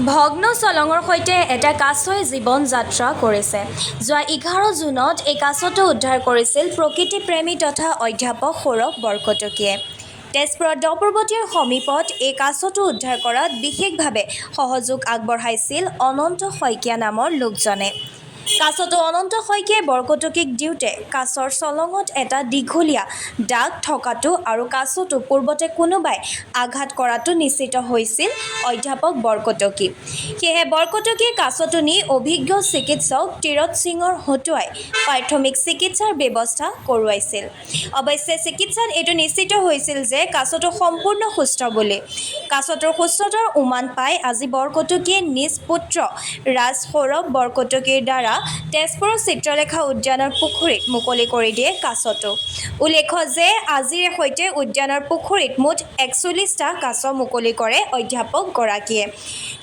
ভগ্ন চলঙৰ সৈতে এটা কাছই জীৱন যাত্ৰা কৰিছে। যোৱা 11 জুনত এই কাছটো উদ্ধাৰ কৰিছিল প্ৰকৃতিপ্ৰেমী তথা অধ্যাপক সৌৰভ বৰকটকীয়ে। তেজপুৰৰ দপৰবতীয়াৰ সমীপত এই কাছটো উদ্ধাৰ কৰাত বিশেষভাৱে সহযোগ আগবঢ়াইছিল অনন্ত শইকীয়া নামৰ লোকজনে। কাছটো অনন্ত শইকীয়াই বৰকটকীক দিওঁতে কাছৰ চলঙত এটা দীঘলীয়া দাগ থকাটো আৰু কাছটো পূৰ্বতে কোনোবাই আঘাত কৰাটো নিশ্চিত হৈছিল অধ্যাপক বৰকটকী। সেয়েহে বৰকটকীয়ে কাছটো নি অভিজ্ঞ চিকিৎসক তীৰত সিঙৰ হতুৱাই প্ৰাথমিক চিকিৎসাৰ ব্যৱস্থা কৰোৱাইছিল। অৱশ্যে চিকিৎসাত এইটো নিশ্চিত হৈছিল যে কাছটো সম্পূৰ্ণ সুস্থ বুলি। কাছটোৰ সুস্থতাৰ উমান পাই আজি বৰকটকীয়ে নিজ পুত্ৰ ৰাজ সৌৰভ বৰকটকীৰ দ্বাৰা তেজপুৰৰ চিত্ৰলেখা উদ্যানৰ পুখুৰীত মুকলি কৰি দিয়ে কাছটো। উল্লেখ্য যে আজিৰে সৈতে উদ্যানৰ পুখুৰীত মুঠ 41টা কাছ মুকলি কৰে অধ্যাপকগৰাকীয়ে।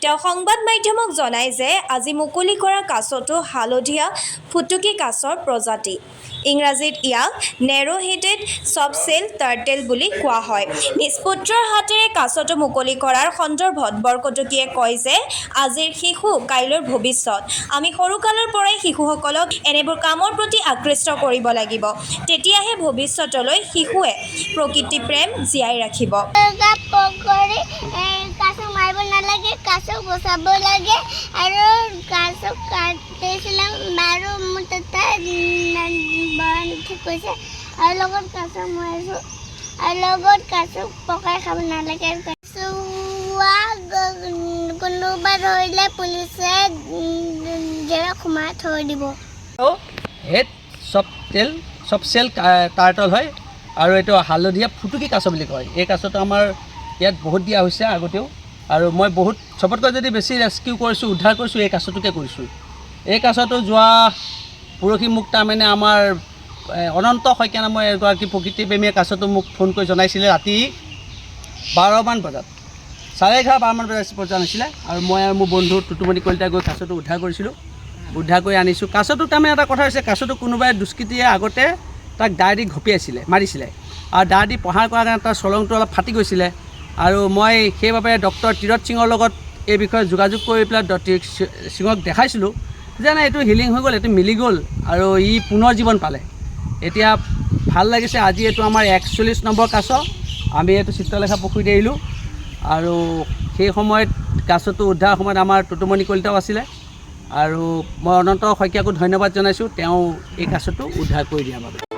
তেওঁ সংবাদ মাধ্যমক জনায় যে আজি মুকলি কৰা কাছটো হালধীয়া ফুটুকী কাছৰ প্ৰজাতি। ইংৰাজীত ইয়াক নেৰো হেডেড চফ্ট-শেল টাৰ্টেল বুলি কোৱা হয়। নিজ পুত্ৰৰ হাতেৰে কাছটো মুকলি কৰাৰ সন্দৰ্ভত বৰকটকীয়ে কয় যে আজিৰ শিশু কাইলৈৰ ভৱিষ্যত। আমি সৰুকালৰ পৰাই শিশুসকলক এনেবোৰ কামৰ প্ৰতি আকৃষ্ট কৰিব লাগিব। তেতিয়াহে ভৱিষ্যতলৈ শিশুৱে প্ৰকৃতি প্ৰেম জীয়াই ৰাখিব। কাছ মাৰিব নালাগে, কাছ বচাব লাগে আৰু কাছ কাটিছিলে আৰু মোৰ তাতে ঠিক কৈছে আৰু লগত কাছ মাৰিছোঁ আৰু লগত কাছ পকাই খাব নালাগে। কোনোবা ধৰিলে পুলিচে জেলত সোমাই থৈ দিব। হেড চফ্ট-শেল টাৰ্টল হয় আৰু এইটো হালধীয়া ফুটুকী কাছ বুলি কয়। এই কাছটো আমাৰ ইয়াত বহুত দিয়া হৈছে আগতেও, আৰু মই বহুত চবতকৈ যদি বেছি ৰেস্কিউ কৰিছোঁ, উদ্ধাৰ কৰিছোঁ, এই কাছটোকে কৰিছোঁ। এই কাছটো যোৱা পৰহি মোক তাৰমানে আমাৰ অনন্ত শইকীয়া নামৰ এগৰাকী প্ৰকৃতিপ্ৰেমীয়ে কাছটো মোক ফোন কৰি জনাইছিলে ৰাতি 12মান বজাত, 11:30-12মান বজাত আনিছিলে, আৰু মই আৰু মোৰ বন্ধু টুটুমণি কলিতাই গৈ কাছটো উদ্ধাৰ কৰিছিলোঁ। উদ্ধাৰ কৰি আনিছোঁ। কাছটো তাৰমানে এটা কথা হৈছে, কাছটো কোনোবাই দুষ্কৃতিয়ে আগতে তাক দাৰ দি মাৰিছিলে, আৰু দাৰ দি প্ৰহাৰ কৰাৰ কাৰণে তাৰ চলংটো অলপ ফাটি গৈছিলে, আৰু মই সেইবাবে ডক্টৰ তীৰত সিঙৰ লগত এই বিষয়ে যোগাযোগ কৰি পেলাই তীৰত সিঙক দেখাইছিলোঁ যে নাই এইটো হিলিং হৈ গ'ল, এইটো মিলি গ'ল আৰু ই পুনৰ জীৱন পালে। এতিয়া ভাল লাগিছে। আজি এইটো আমাৰ 41 নম্বৰ কাছ। আমি এইটো চিত্ৰলেখা পুখুৰীত এৰিলোঁ, আৰু সেই সময়ত কাছটো উদ্ধাৰ সময়ত আমাৰ টুটুমণি কলিতাও আছিলে, আৰু মই অনন্ত শইকীয়াকো ধন্যবাদ জনাইছোঁ তেওঁ এই কাছটো উদ্ধাৰ কৰি দিয়াৰ বাবে।